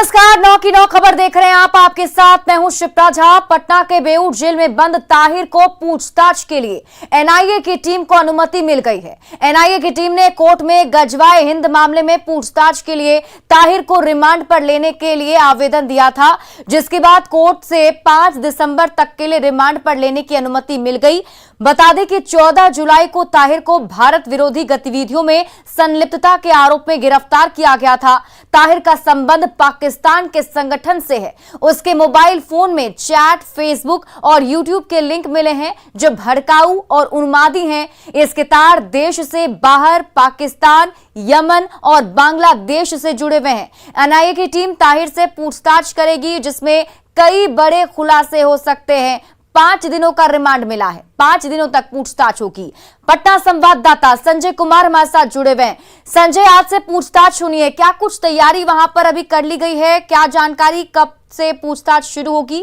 नमस्कार, 9 की 9 खबर देख रहे हैं आप। आपके साथ मैं हूं शिप्रा झा। पटना के बेऊर जेल में बंद ताहिर को पूछताछ के लिए एनआईए की टीम को अनुमति मिल गई है। एनआईए की टीम ने कोर्ट में गजवाए हिंद मामले में पूछताछ के लिए ताहिर को रिमांड पर लेने के लिए आवेदन दिया था, जिसके बाद कोर्ट से 5 दिसंबर तक के लिए रिमांड पर लेने की अनुमति मिल गई। बता दें कि 14 जुलाई को ताहिर को भारत विरोधी गतिविधियों में संलिप्तता के आरोप में गिरफ्तार किया गया था। ताहिर का संबंध पाकिस्तान के संगठन से है। उसके मोबाइल फोन में चैट, फेसबुक और यूट्यूब के लिंक मिले हैं जो भड़काऊ और उन्मादी हैं। इसके तार देश से बाहर पाकिस्तान, यमन और बांग्लादेश से जुड़े हुए हैं। एनआईए की टीम ताहिर से पूछताछ करेगी, जिसमें कई बड़े खुलासे हो सकते हैं। 5 दिनों का रिमांड मिला है, 5 दिनों तक पूछताछ होगी। पटना संवाददाता संजय कुमार हमारे साथ जुड़े हुए हैं। संजय, आज से पूछताछ होनी है, क्या कुछ तैयारी वहां पर अभी कर ली गई है? क्या जानकारी, कब से पूछताछ शुरू होगी?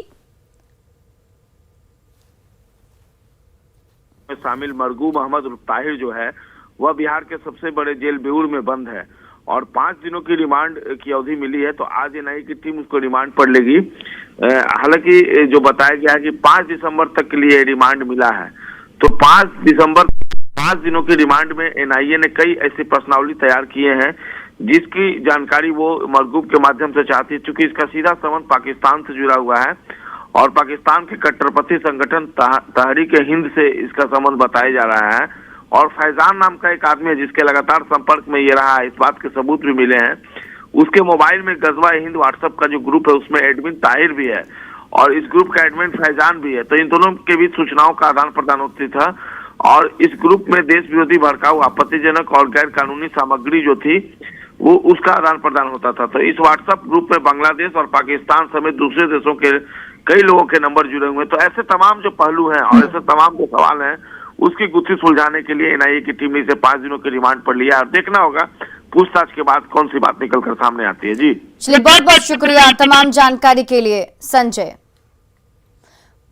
शामिल मरगू मोहम्मद उर्फ ताहिर जो है वह बिहार के सबसे बड़े जेल बेऊर में बंद है और 5 दिनों की रिमांड की अवधि मिली है। तो आज एनआईए की टीम उसको रिमांड पर लेगी। हालांकि जो बताया गया है कि 5 दिसंबर तक के लिए रिमांड मिला है। तो 5 दिसंबर 5 दिनों की रिमांड में एनआईए ने कई ऐसे प्रश्नावली तैयार किए हैं जिसकी जानकारी वो मरगूब के माध्यम से चाहती है। चूंकि इसका सीधा संबंध पाकिस्तान से जुड़ा हुआ है और पाकिस्तान के कट्टरपंथी संगठन तहरीक हिंद से इसका संबंध बताया जा रहा है। और फैजान नाम का एक आदमी है जिसके लगातार संपर्क में ये रहा है, इस बात के सबूत भी मिले हैं। उसके मोबाइल में गजवा हिंद व्हाट्सएप का जो ग्रुप है उसमें एडमिन ताहिर भी है और इस ग्रुप का एडमिन फैजान भी है। तो इन दोनों के बीच सूचनाओं का आदान प्रदान होती था और इस ग्रुप में देश विरोधी भड़काऊ, आपत्तिजनक और गैर कानूनी सामग्री जो थी वो उसका आदान प्रदान होता था। तो इस व्हाट्सएप ग्रुप में बांग्लादेश और पाकिस्तान समेत दूसरे देशों के कई लोगों के नंबर जुड़े हुए हैं। तो ऐसे तमाम जो पहलू हैं और ऐसे तमाम जो सवाल हैं उसकी गुत्थी सुलझाने के लिए एनआईए की टीम ने इसे 5 दिनों के रिमांड पर लिया और देखना होगा पूछताछ के बाद कौन सी बात निकलकर सामने आती है। जी चलिए, बहुत बहुत शुक्रिया तमाम जानकारी के लिए संजय।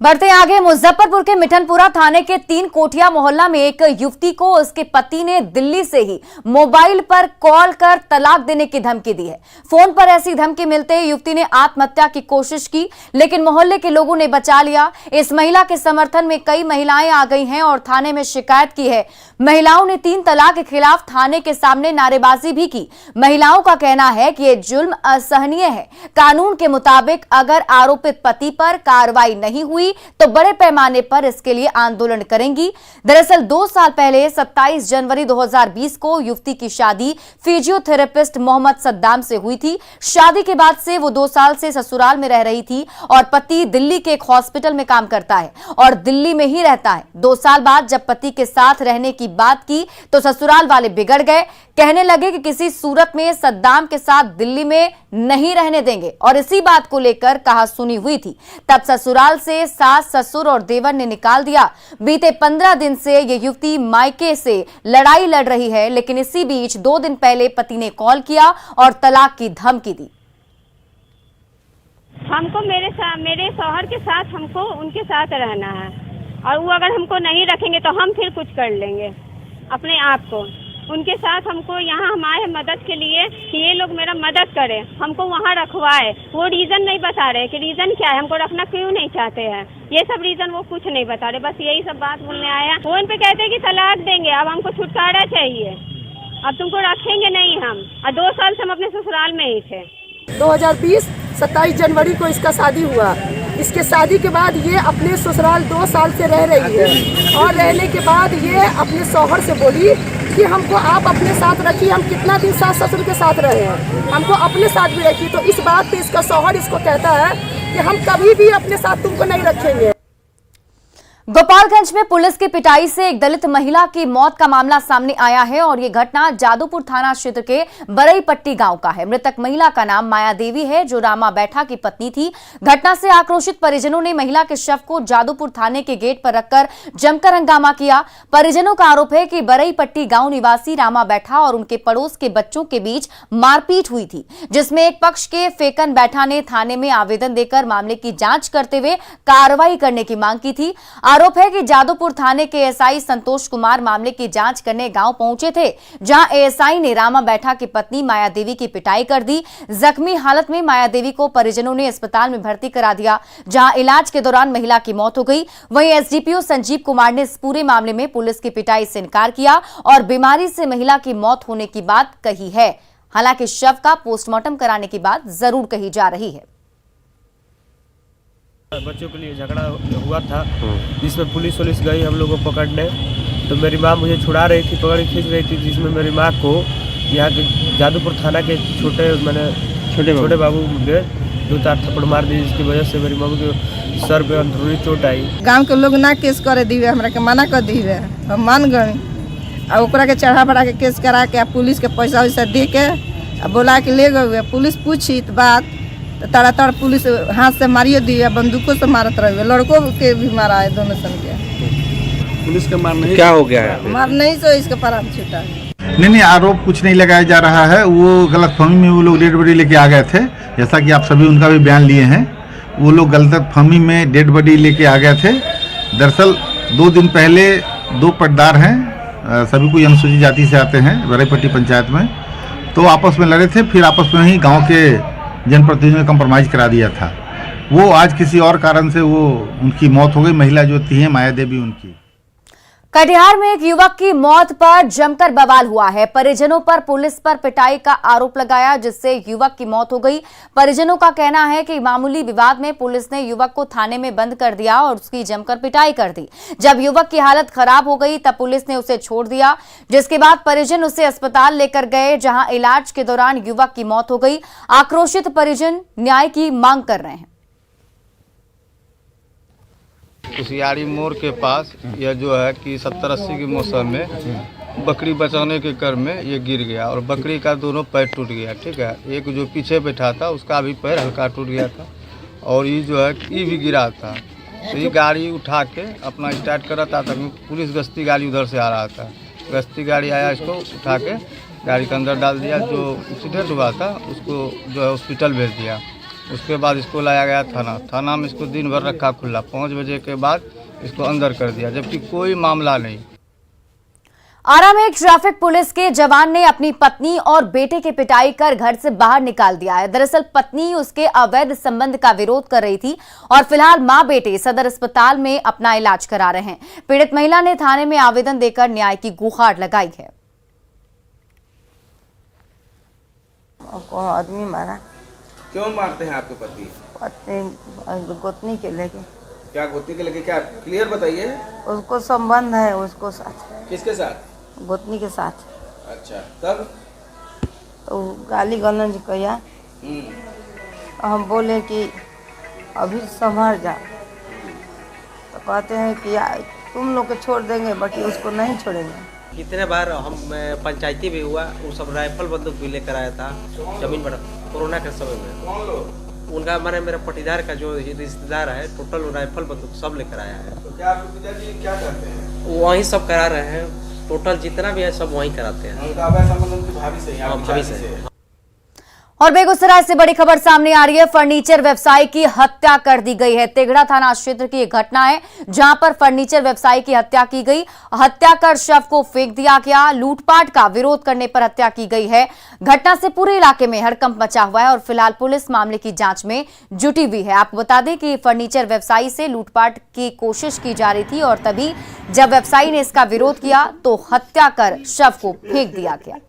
बढ़ते आगे, मुजफ्फरपुर के मिठनपुरा थाने के 3 कोठिया मोहल्ला में एक युवती को उसके पति ने दिल्ली से ही मोबाइल पर कॉल कर तलाक देने की धमकी दी है। फोन पर ऐसी धमकी मिलते ही युवती ने आत्महत्या की कोशिश की, लेकिन मोहल्ले के लोगों ने बचा लिया। इस महिला के समर्थन में कई महिलाएं आ गई हैं और थाने में शिकायत की है। महिलाओं ने 3 तलाक के खिलाफ थाने के सामने नारेबाजी भी की। महिलाओं का कहना है कि यह जुल्म असहनीय है। कानून के मुताबिक अगर आरोपित पति पर कार्रवाई नहीं हुई तो बड़े पैमाने पर इसके लिए आंदोलन करेंगी। दरअसल 2 साल पहले 27 जनवरी 2020 को युवती की शादी फिजियोथेरेपिस्ट मोहम्मद सद्दाम से हुई थी। शादी के बाद से वो 2 साल से ससुराल में रह रही थी और पति दिल्ली के एक हॉस्पिटल में काम करता है और दिल्ली में ही रहता है। 2 साल बाद जब पति के साथ रहने की बात की तो ससुराल वाले बिगड़ गए, कहने लगे कि किसी सूरत में सद्दाम के साथ दिल्ली में नहीं रहने देंगे और इसी बात को लेकर कहासुनी हुई थी। तब ससुराल से सास, ससुर और देवर ने निकाल दिया। बीते 15 दिन से ये युवती मायके से लड़ाई लड़ रही है, लेकिन इसी बीच 2 दिन पहले पति ने कॉल किया और तलाक की धमकी दी। हमको मेरे शौहर के साथ हमको उनके साथ रहना है और वो अगर हमको नहीं रखेंगे तो हम फिर कुछ कर लेंगे अपने आप को। उनके साथ हमको यहाँ हम आए मदद के लिए कि ये लोग मेरा मदद करें, हमको वहाँ रखवाए। वो रीजन नहीं बता रहे कि रीजन क्या है, हमको रखना क्यों नहीं चाहते हैं, ये सब रीजन वो कुछ नहीं बता रहे। बस यही सब बात बोलने आया। वो इन पे कहते हैं कि तलाक देंगे, अब हमको छुटकारा चाहिए, अब तुमको रखेंगे नहीं हम। और 2 साल से हम अपने ससुराल में ही थे। 2020 27 जनवरी को इसका शादी हुआ। इसके शादी के बाद ये अपने ससुराल 2 साल से रह रही है और रहने के बाद ये अपने शौहर से बोली कि हमको आप अपने साथ रखिए, हम कितना दिन सास ससुर के साथ रहे हैं, हमको अपने साथ भी रखिए। तो इस बात पे इसका शौहर इसको कहता है कि हम कभी भी अपने साथ तुमको नहीं रखेंगे। गोपालगंज में पुलिस की पिटाई से एक दलित महिला की मौत का मामला सामने आया है और यह घटना जादूपुर थाना क्षेत्र के बरईपट्टी गांव का है। मृतक महिला का नाम माया देवी है, जो रामा बैठा की पत्नी थी। घटना से आक्रोशित परिजनों ने महिला के शव को जादूपुर थाने के गेट पर रखकर जमकर हंगामा किया। परिजनों का आरोप है कि बरईपट्टी गांव निवासी रामा बैठा और उनके पड़ोस के बच्चों के बीच मारपीट हुई थी, जिसमें एक पक्ष के फेकन बैठा ने थाने में आवेदन देकर मामले की जांच करते हुए कार्रवाई करने की मांग की थी। आरोप है कि जादूपुर थाने के एएसआई संतोष कुमार मामले की जांच करने गांव पहुंचे थे, जहां एएसआई ने रामा बैठा की पत्नी माया देवी की पिटाई कर दी। जख्मी हालत में माया देवी को परिजनों ने अस्पताल में भर्ती करा दिया, जहां इलाज के दौरान महिला की मौत हो गई। वहीं एसडीपीओ संजीव कुमार ने इस पूरे मामले में पुलिस की पिटाई से इनकार किया और बीमारी से महिला की मौत होने की बात कही है। हालांकि शव का पोस्टमार्टम कराने की बात जरूर कही जा रही है। बच्चों के लिए झगड़ा हुआ था, जिसमें पुलिस गई हम लोग को पकड़ने। तो मेरी माँ मुझे छुड़ा रही थी, पकड़ खींच रही थी, जिसमें मेरी माँ को यहाँ के जादूपुर थाना के छोटे बाबू ने 2-4 थप्पड़ मार दी, जिसकी वजह से मेरी मम्मी के सर पे अंदरूनी चोट आई। गांव के लोग ना केस करे दिए, हमरा के मना कर दिए, हम मान गए। और ओकरा के चढ़ा बढ़ा के केस करा के पुलिस के पैसा वैसा दे के बोला के ले गए। पुलिस पूछी तो बात तो तड़ातड़ पुलिस हाथ से मारियो दिया, बंदूकों से मारत रहे, लड़कों के भी मारा है, दोनों सन के। पुलिस के मारने क्या हो गया है? मार नहीं सो इसका प्राण छूटा। नहीं, आरोप कुछ नहीं लगाया जा रहा है। वो गलतफहमी में वो लोग डेड बॉडी लेके आ गए थे, जैसा कि आप सभी उनका भी बयान लिए हैं। वो लोग गलतफहमी में डेड बॉडी लेके आ गए थे। दरअसल 2 दिन पहले 2 पटदार हैं, सभी कोई अनुसूचित जाति से आते हैं, बरईपट्टी पंचायत में, तो आपस में लड़े थे। फिर आपस में ही गांव के जनप्रतिनिधियों ने कंप्रोमाइज़ करा दिया था। वो आज किसी और कारण से वो उनकी मौत हो गई। महिला जो थी माया देवी उनकी। कटिहार में एक युवक की मौत पर जमकर बवाल हुआ है। परिजनों पर पुलिस पर पिटाई का आरोप लगाया, जिससे युवक की मौत हो गई। परिजनों का कहना है कि मामूली विवाद में पुलिस ने युवक को थाने में बंद कर दिया और उसकी जमकर पिटाई कर दी। जब युवक की हालत खराब हो गई तब पुलिस ने उसे छोड़ दिया, जिसके बाद परिजन उसे अस्पताल लेकर गए, जहां इलाज के दौरान युवक की मौत हो गई। आक्रोशित परिजन न्याय की मांग कर रहे हैं। कुशियारी मोड़ के पास यह जो है कि 70-80 के मौसम में बकरी बचाने के क्रम में ये गिर गया और बकरी का दोनों पैर टूट गया। ठीक है, एक जो पीछे बैठा था उसका भी पैर हल्का टूट गया था और ये जो है ये भी गिरा था। तो ये गाड़ी उठा के अपना स्टार्ट कर रहा था, पुलिस गश्ती गाड़ी उधर से आ रहा था। गश्ती गाड़ी आया, इसको उठा के गाड़ी के अंदर डाल दिया। जो एक्सीडेंट हुआ था उसको जो है हॉस्पिटल भेज दिया। उसके बाद इसको लाया गया थाना में इसको दिन भर रखा खुला। 5 बजे के बाद इसको अंदर कर दिया, जबकि कोई मामला नहीं। आरा में ट्रैफिक पुलिस के जवान ने अपनी पत्नी और बेटे की पिटाई कर घर से बाहर निकाल दिया है। दरअसल पत्नी उसके अवैध संबंध का विरोध कर रही थी और फिलहाल मां बेटे सदर अस्पताल में अपना इलाज करा रहे हैं। पीड़ित महिला ने थाने में आवेदन देकर न्याय की गुहार लगाई है। आदमी मारा। क्यों मारते हैं आपके पति? पत्नी गोतनी के लेके। क्या गोतनी के लेके? क्या क्लियर बताइए। उसको संबंध है उसको साथ। किसके साथ? गोतनी के साथ। अच्छा, तब तो गाली गलौज किया। हम बोले कि अभी संभल जा, तो कहते हैं कि तुम लोग को छोड़ देंगे, बाकी उसको नहीं छोड़ेंगे। कितने बार हम पंचायती भी हुआ, वो सब राइफल बंदूक भी लेकर आया था जमीन पर कोरोना के समय में। कौन लोग? उनका मैंने मेरा पटीदार का जो रिश्तेदार है, टोटल राइफल बंदूक सब लेकर आया है। तो क्या आपके पिताजी क्या करते हैं? वहीं सब करा रहे हैं, टोटल जितना भी है सब वहीं कराते हैं। उनका अवैध संबंध उनकी भाभी से? हाँ, भाभी से। और बेगूसराय से बड़ी खबर सामने आ रही है। फर्नीचर व्यवसायी की हत्या कर दी गई है। तेघड़ा थाना क्षेत्र की एक घटना है, जहां पर फर्नीचर व्यवसायी की हत्या की गई। हत्या कर शव को फेंक दिया गया। लूटपाट का विरोध करने पर हत्या की गई है। घटना से पूरे इलाके में हड़कंप मचा हुआ है और फिलहाल पुलिस मामले की जांच में जुटी हुई है। आपको बता दें कि फर्नीचर व्यवसायी से लूटपाट की कोशिश की जा रही थी और तभी जब व्यवसायी ने इसका विरोध किया तो हत्या कर शव को फेंक दिया गया।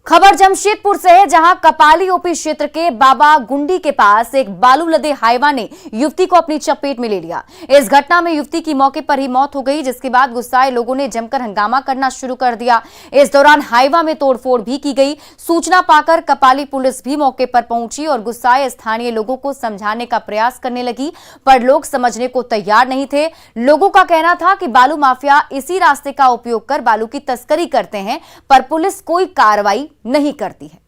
खबर जमशेदपुर से है, जहां कपाली ओपी क्षेत्र के बाबा गुंडी के पास एक बालू लदे हाइवा ने युवती को अपनी चपेट में ले लिया। इस घटना में युवती की मौके पर ही मौत हो गई, जिसके बाद गुस्साए लोगों ने जमकर हंगामा करना शुरू कर दिया। इस दौरान हाइवा में तोड़फोड़ भी की गई। सूचना पाकर कपाली पुलिस भी मौके पर पहुंची और गुस्साए स्थानीय लोगों को समझाने का प्रयास करने लगी, पर लोग समझने को तैयार नहीं थे। लोगों का कहना था कि बालू माफिया इसी रास्ते का उपयोग कर बालू की तस्करी करते हैं, पर पुलिस कोई कार्रवाई नहीं करती है।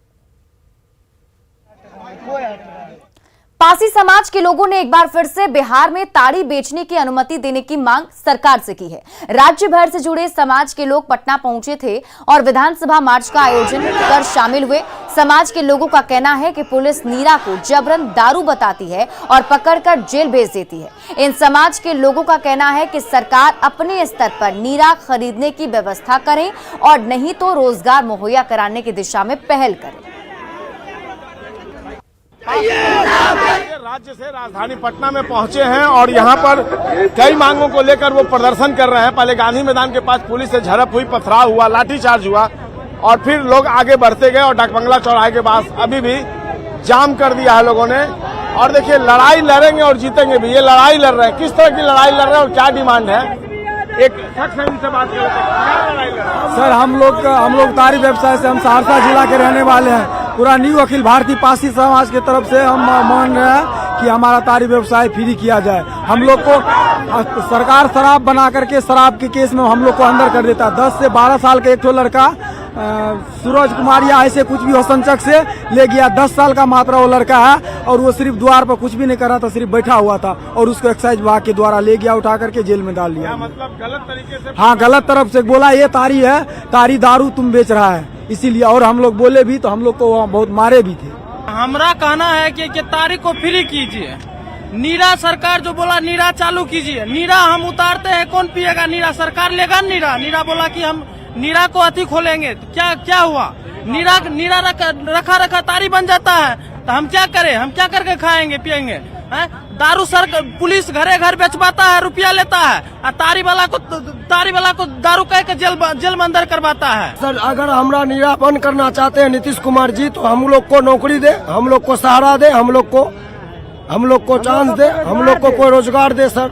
पासी समाज के लोगों ने एक बार फिर से बिहार में ताड़ी बेचने की अनुमति देने की मांग सरकार से की है। राज्य भर से जुड़े समाज के लोग पटना पहुंचे थे और विधानसभा मार्च का आयोजन कर शामिल हुए। समाज के लोगों का कहना है कि पुलिस नीरा को जबरन दारू बताती है और पकड़कर जेल भेज देती है। इन समाज के लोगों का कहना है कि सरकार अपने स्तर पर नीरा खरीदने की व्यवस्था करे और नहीं तो रोजगार मुहैया कराने की दिशा में पहल करे। राज्य से राजधानी पटना में पहुंचे हैं और यहां पर कई मांगों को लेकर वो प्रदर्शन कर रहे हैं। पहले गांधी मैदान के पास पुलिस से झड़प हुई, पथराव हुआ, लाठीचार्ज हुआ और फिर लोग आगे बढ़ते गए और डाकबंगला चौराहे के पास अभी भी जाम कर दिया है लोगों ने। और देखिए, लड़ाई लड़ेंगे और जीतेंगे भी। ये लड़ाई लड़ रहे हैं, किस तरह की लड़ाई लड़ रहे हैं और क्या डिमांड है, एक शख्स से बात करते हैं। सर, हम लोग तारी व्यवसाय से, हम सहरसा जिला के रहने वाले हैं। पूरा न्यू अखिल भारतीय पासी समाज की तरफ से हम मान रहे हैं कि हमारा तारी व्यवसाय फ्री किया जाए। हम लोग को सरकार शराब बना करके शराब के केस में हम लोग को अंदर कर देता है। 10 से 12 साल का एक ठो लड़का सूरज कुमार या ऐसे कुछ भी होसनचक से ले गया। 10 साल का मात्रा वो लड़का है और वो सिर्फ द्वार पर कुछ भी नहीं कर रहा था, सिर्फ बैठा हुआ था और उसको एक्साइज विभाग के द्वारा ले गया, उठा करके जेल में डाल दिया। मतलब गलत तरीके से, हाँ, गलत तरफ से बोला ये तारी है, तारी दारू तुम बेच रहा है, इसीलिए। और हम लोग बोले भी तो हम लोग को बहुत मारे भी थे। हमारा कहना है कि तारी को फ्री कीजिए। नीरा सरकार जो बोला नीरा चालू कीजिए। नीरा हम उतारते हैं, कौन पिएगा नीरा? सरकार लेगा नीरा? नीरा बोला कि हम नीरा को अति खोलेंगे, तो क्या हुआ? नीरा रखा तारी बन जाता है तो हम क्या करें? हम क्या करके खाएंगे पिएंगे? दारू पुलिस घरे घर बेचवाता है, रुपया लेता है और तारी वाला को दारू कह के जेल में अंदर करवाता है। सर, अगर हमरा नीरा बंद करना चाहते हैं नीतीश कुमार जी तो हम लोग को नौकरी दे, हम लोग को सहारा दे, हम लोग को चांस दे, हम लोग को कोई रोजगार दे। सर,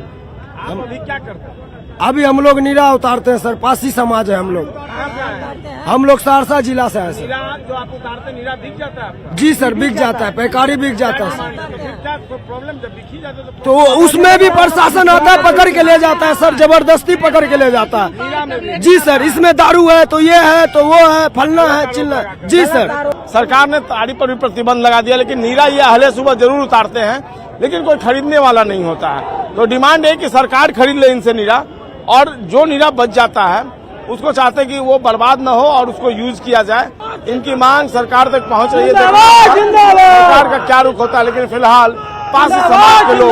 हम अभी क्या करते हैं? अभी हम लोग नीरा उतारते हैं सर। पासी समाज है हम लोग सहरसा जिला से हैं सर। नीरा जो आप उतारते नीरा बिक जाता है? जी सर, बिक जाता है, पैकारी बिक जाता है सर। तो फिर क्या प्रॉब्लम? जब बिकी जाता है तो उसमें भी प्रशासन आता है, पकड़ के ले जाता है सर, जबरदस्ती पकड़ के ले जाता है। जी सर, इसमें दारू है तो ये है तो वो है, फलना है चिल्ला। जी सर, सरकार ने ताड़ी पर भी प्रतिबंध लगा दिया, लेकिन नीरा ये अहले सुबह जरूर उतारते हैं, लेकिन कोई खरीदने वाला नहीं होता है। तो डिमांड है कि सरकार खरीद ले इनसे नीरा, और जो नीरा बच जाता है उसको चाहते कि वो बर्बाद न हो और उसको यूज किया जाए। इनकी मांग सरकार तक पहुंच रही है। सरकार का क्या रुख होता है, लेकिन फिलहाल पासी समाज के लोग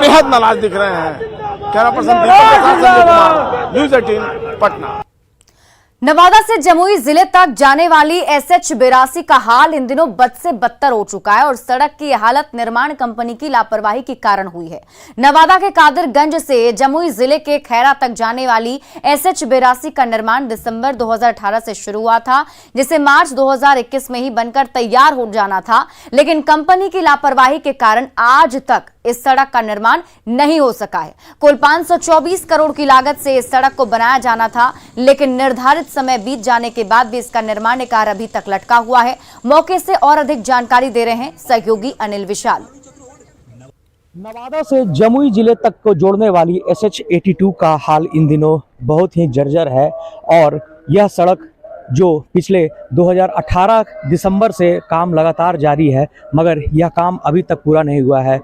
बेहद नाराज दिख रहे हैं। कैमरा पर्सन दीपक के साथ संजय कुमार, न्यूज़ 18 पटना। नवादा से जमुई जिले तक जाने वाली SH82 का हाल इन दिनों बद से बदतर हो चुका है और सड़क की हालत निर्माण कंपनी की लापरवाही के कारण हुई है। नवादा के कादिरगंज से जमुई जिले के खैरा तक जाने वाली SH82 का निर्माण दिसंबर 2018 से शुरू हुआ था, जिसे मार्च 2021 में ही बनकर तैयार हो जाना था, लेकिन कंपनी की लापरवाही के कारण आज तक इस सड़क का निर्माण नहीं हो सका है। कुल 524 करोड़ की लागत से इस सड़क को बनाया जाना था, लेकिन निर्धारित समय बीत जाने के बाद भी इसका निर्माण कार्य अभी तक लटका हुआ है। मौके से और अधिक जानकारी दे रहे हैं सहयोगी अनिल विशाल। नवादा से जमुई जिले तक को जोड़ने वाली SH82 का हाल इन दिनों बहुत ही जर्जर है और यह सड़क जो पिछले 2018 दिसंबर से काम लगातार जारी है, मगर यह काम अभी तक पूरा नहीं हुआ है।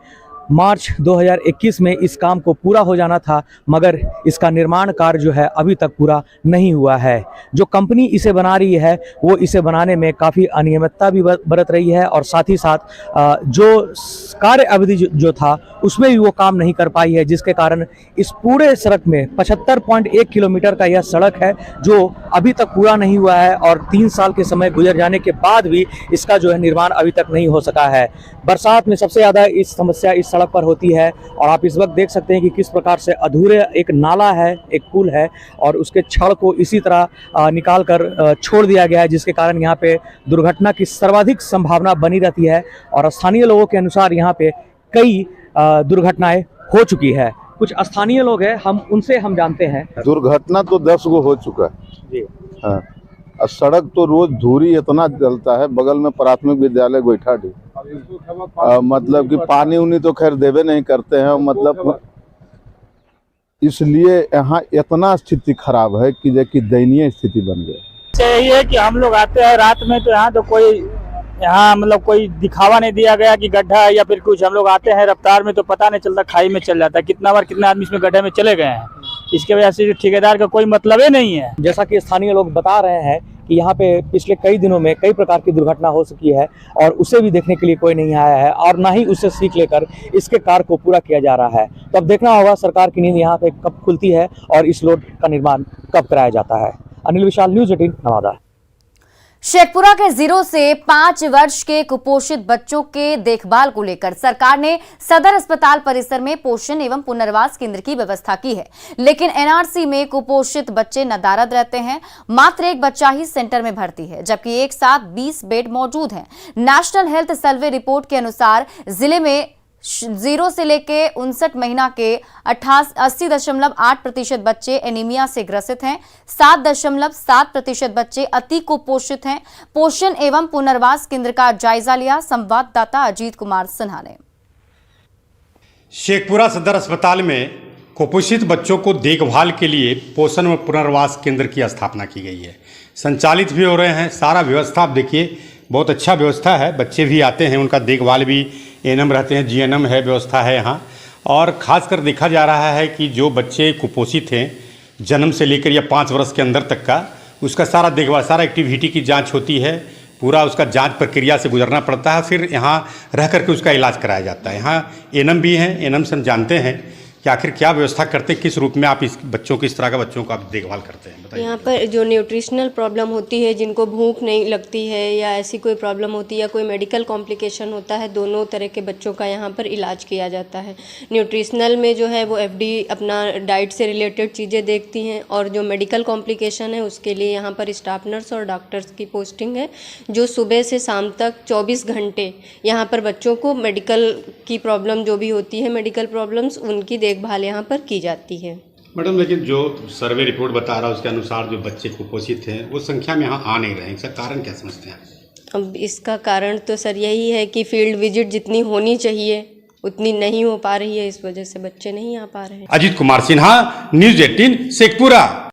मार्च 2021 में इस काम को पूरा हो जाना था, मगर इसका निर्माण कार्य जो है अभी तक पूरा नहीं हुआ है। जो कंपनी इसे बना रही है वो इसे बनाने में काफ़ी अनियमितता भी बरत रही है और साथ ही साथ जो कार्य अवधि जो था उसमें भी वो काम नहीं कर पाई है, जिसके कारण इस पूरे सड़क में 75.1 किलोमीटर का यह सड़क है जो अभी तक पूरा नहीं हुआ है और 3 साल के समय गुजर जाने के बाद भी इसका जो है निर्माण अभी तक नहीं हो सका है। बरसात में सबसे ज़्यादा इस समस्या इस सड़क पर होती है और आप इस वक्त देख सकते हैं कि किस प्रकार से अधूरे एक नाला है, एक पुल है और उसके छड़ को इसी तरह निकाल कर छोड़ दिया गया है, जिसके कारण यहाँ पे दुर्घटना की सर्वाधिक संभावना बनी रहती है और स्थानीय लोगों के अनुसार यहाँ पे कई दुर्घटनाएं हो चुकी है। कुछ स्थानीय लोग हैं, उनसे हम जानते हैं। दुर्घटना तो 10 गो हो चुका है जी। हाँ, सड़क तो रोज धूरी इतना जलता है। बगल में प्राथमिक विद्यालय गोईठाडी, मतलब कि पानी उनी तो खैर देवे नहीं करते हैं, मतलब इसलिए यहाँ इतना स्थिति खराब है कि दयनीय स्थिति बन गई। चाहिए कि हम लोग आते हैं रात में तो यहाँ तो कोई यहाँ मतलब कोई दिखावा नहीं दिया गया कि गड्ढा है या फिर कुछ। हम लोग आते हैं रफ्तार में तो पता नहीं चलता, खाई में चल जाता है। कितना बार कितना आदमी इसमें गड्ढे में चले गए हैं। इसके वजह से ठेकेदार का कोई मतलब ही नहीं है। जैसा कि स्थानीय लोग बता रहे हैं कि यहाँ पे पिछले कई दिनों में कई प्रकार की दुर्घटना हो चुकी है और उसे भी देखने के लिए कोई नहीं आया है और ना ही उससे सीख लेकर इसके कार्य को पूरा किया जा रहा है। तो अब देखना होगा सरकार की नींद यहाँ पे कब खुलती है और इस रोड का निर्माण कब कराया जाता है। अनिल विशाल, न्यूज़ 18 नवादा। शेखपुरा के 0 से 5 वर्ष के कुपोषित बच्चों के देखभाल को लेकर सरकार ने सदर अस्पताल परिसर में पोषण एवं पुनर्वास केंद्र की व्यवस्था की है, लेकिन एनआरसी में कुपोषित बच्चे नदारद रहते हैं। मात्र एक बच्चा ही सेंटर में भर्ती है, जबकि एक साथ 20 बेड मौजूद हैं। नेशनल हेल्थ सर्वे रिपोर्ट के अनुसार जिले में 0 से लेके 59 महीना के 80.8% बच्चे एनीमिया से ग्रसित हैं। 7.7% बच्चे अति कुपोषित हैं। पोषण एवं पुनर्वास केंद्र का जायजा लिया संवाददाता अजीत कुमार सिन्हा ने। शेखपुरा सदर अस्पताल में कुपोषित बच्चों को देखभाल के लिए पोषण व पुनर्वास केंद्र की स्थापना की गई है। संचालित भी हो रहे हैं। सारा व्यवस्था आप देखिए, बहुत अच्छा व्यवस्था है। बच्चे भी आते हैं, उनका देखभाल भी एएनएम रहते हैं, जीएनएम है, व्यवस्था है यहाँ। और ख़ासकर देखा जा रहा है कि जो बच्चे कुपोषित हैं जन्म से लेकर या 5 वर्ष के अंदर तक का, उसका सारा देखभाल, सारा एक्टिविटी की जांच होती है। पूरा उसका जांच प्रक्रिया से गुजरना पड़ता है, फिर यहाँ रह करके उसका इलाज कराया जाता है। यहाँ एएनएम भी हैं। एएनएम से हम जानते हैं कि आखिर क्या व्यवस्था करते हैं, किस रूप में आप इस बच्चों को, इस तरह का बच्चों का आप देखभाल करते हैं, बताइए। यहाँ पर जो न्यूट्रिशनल प्रॉब्लम होती है, जिनको भूख नहीं लगती है या ऐसी कोई प्रॉब्लम होती है या कोई मेडिकल कॉम्प्लिकेशन होता है, दोनों तरह के बच्चों का यहाँ पर इलाज किया जाता है। न्यूट्रिशनल में जो है वो एफडी अपना डाइट से रिलेटेड चीज़ें देखती हैं, और जो मेडिकल कॉम्प्लिकेशन है उसके लिए यहाँ पर स्टाफ नर्स और डॉक्टर्स की पोस्टिंग है, जो सुबह से शाम तक 24 घंटे यहाँ पर बच्चों को मेडिकल की प्रॉब्लम जो भी होती है, मेडिकल प्रॉब्लम्स, उनकी देखभाल यहाँ पर की जाती है। मैडम, लेकिन जो सर्वे रिपोर्ट बता रहा है उसके अनुसार जो बच्चे कुपोषित हैं वो संख्या में यहाँ आ नहीं रहे हैं। इसका कारण क्या समझते हैं? अब इसका कारण तो सर यही है कि फील्ड विजिट जितनी होनी चाहिए उतनी नहीं हो पा रही है, इस वजह से बच्चे नहीं आ पा रहे हैं। अजीत कुमार सिन्हा, न्यूज़ 18 शेखपुरा।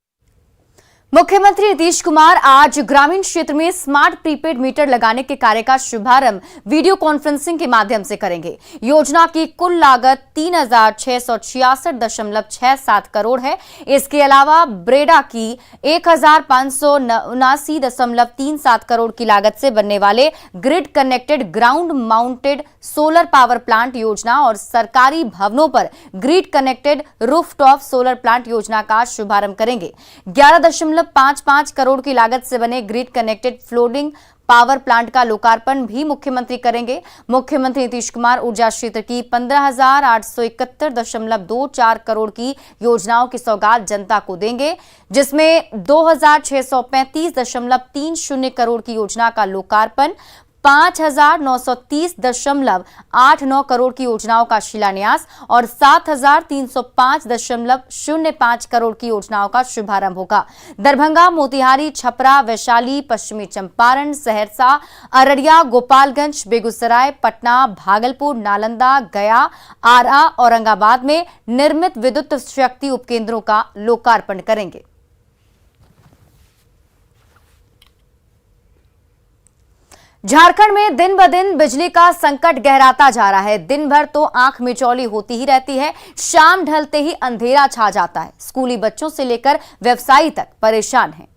मुख्यमंत्री नीतीश कुमार आज ग्रामीण क्षेत्र में स्मार्ट प्रीपेड मीटर लगाने के कार्य का शुभारंभ वीडियो कॉन्फ्रेंसिंग के माध्यम से करेंगे। योजना की कुल लागत 3,666.67 करोड़ है। इसके अलावा ब्रेडा की 1,579.37 करोड़ की लागत से बनने वाले grid connected ground mounted solar power plant योजना और सरकारी भवनों पर grid connected rooftop solar plant योजना का शुभारंभ करेंगे। 11.55 करोड़ की लागत से बने grid connected floating power plant का लोकार्पण भी मुख्यमंत्री करेंगे। मुख्यमंत्री नीतीश कुमार ऊर्जा क्षेत्र की 15,871.24 करोड़ की योजनाओं की सौगात जनता को देंगे, जिसमें 2,635.30 करोड़ की योजना का लोकार्पण, 5,930.89 करोड़ की योजनाओं का शिलान्यास और 7,305.05 करोड़ की योजनाओं का शुभारंभ होगा। दरभंगा, मोतिहारी, छपरा, वैशाली, पश्चिमी चंपारण, सहरसा, अररिया, गोपालगंज, बेगूसराय, पटना, भागलपुर, नालंदा, गया, आरा, औरंगाबाद में निर्मित विद्युत शक्ति उपकेंद्रों का लोकार्पण करेंगे। झारखंड में दिन ब दिन बिजली का संकट गहराता जा रहा है। दिन भर तो आंख मिचौली होती ही रहती है, शाम ढलते ही अंधेरा छा जाता है। स्कूली बच्चों से लेकर व्यवसायी तक परेशान हैं।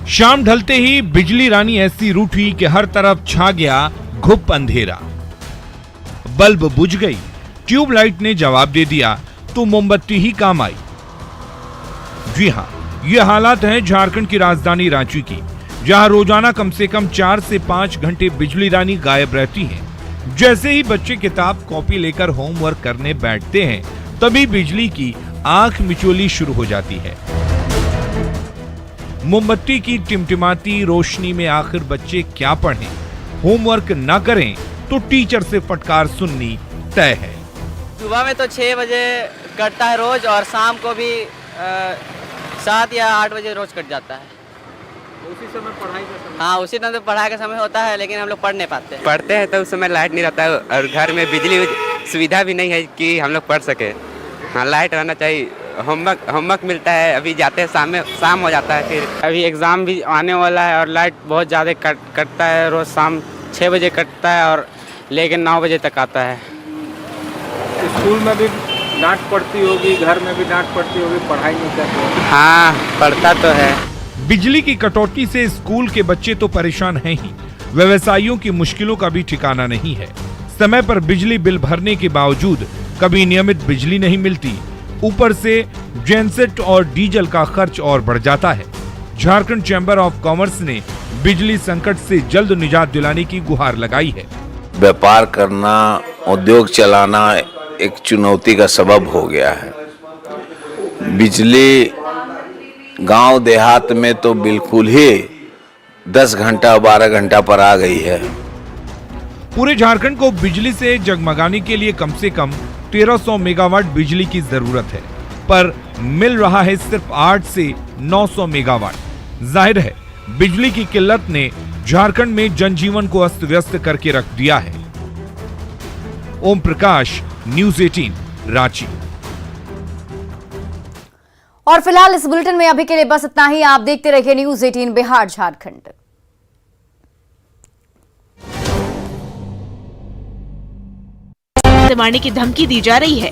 शाम ढलते ही बिजली रानी ऐसी रूठी कि हर तरफ छा गया घुप अंधेरा। बल्ब बुझ गई, ट्यूबलाइट ने जवाब दे दिया तो मोमबत्ती ही काम आई। जी हां, ये हालात हैं झारखंड की राजधानी रांची की, जहां रोजाना कम से कम 4 से 5 घंटे बिजली रानी गायब रहती है। जैसे ही बच्चे किताब कॉपी लेकर होमवर्क करने बैठते हैं, तभी बिजली की आंख मिचोली शुरू हो जाती है। मोमबत्ती की टिमटिमाती रोशनी में आखिर बच्चे क्या पढ़ें? होमवर्क न करें तो टीचर से फटकार सुननी तय है। सुबह में तो 6 बजे कटता है रोज, और शाम को भी 7 या 8 बजे रोज कट जाता है। उसी समय पढ़ाई का समय? हाँ, उसी टाइम तो पढ़ाई का समय होता है, लेकिन हम लोग पढ़ नहीं पाते। पढ़ते हैं तो उस समय लाइट नहीं रहता है और घर में बिजली सुविधा भी नहीं है कि हम लोग पढ़ सके। हाँ, लाइट रहना चाहिए होमवर्क मिलता है, अभी जाते हैं शाम हो जाता है। फिर अभी एग्ज़ाम भी आने वाला है और लाइट बहुत ज़्यादा कटता है, रोज़ शाम 6 बजे कटता है और लेकिन 9 बजे तक आता है। स्कूल में भी डांट पड़ती होगी, घर में भी डांट पड़ती होगी, पढ़ाई नहीं करते? हाँ, पढ़ता तो है। बिजली की कटौती से स्कूल के बच्चे तो परेशान हैं ही, व्यवसायियों की मुश्किलों का भी ठिकाना नहीं है। समय पर बिजली बिल भरने के बावजूद कभी नियमित बिजली नहीं मिलती, ऊपर से जेनसेट और डीजल का खर्च और बढ़ जाता है। झारखंड चैम्बर ऑफ कॉमर्स ने बिजली संकट से जल्द निजात दिलाने की गुहार लगाई है। व्यापार करना, उद्योग चलाना एक चुनौती का सबब हो गया है। बिजली गांव देहात में तो बिल्कुल ही 10 घंटा 12 घंटा पर आ गई है। पूरे झारखंड को बिजली से जगमगाने के लिए कम से कम 1300 मेगावाट बिजली की जरूरत है, पर मिल रहा है सिर्फ 8 से 900 मेगावाट। जाहिर है बिजली की किल्लत ने झारखंड में जनजीवन को अस्त व्यस्त करके रख दिया है। ओम प्रकाश, न्यूज़ 18, रांची। और फिलहाल इस बुलेटिन में अभी के लिए बस इतना ही। आप देखते रहिए न्यूज़ 18 बिहार झारखंड। मारने की धमकी दी जा रही है।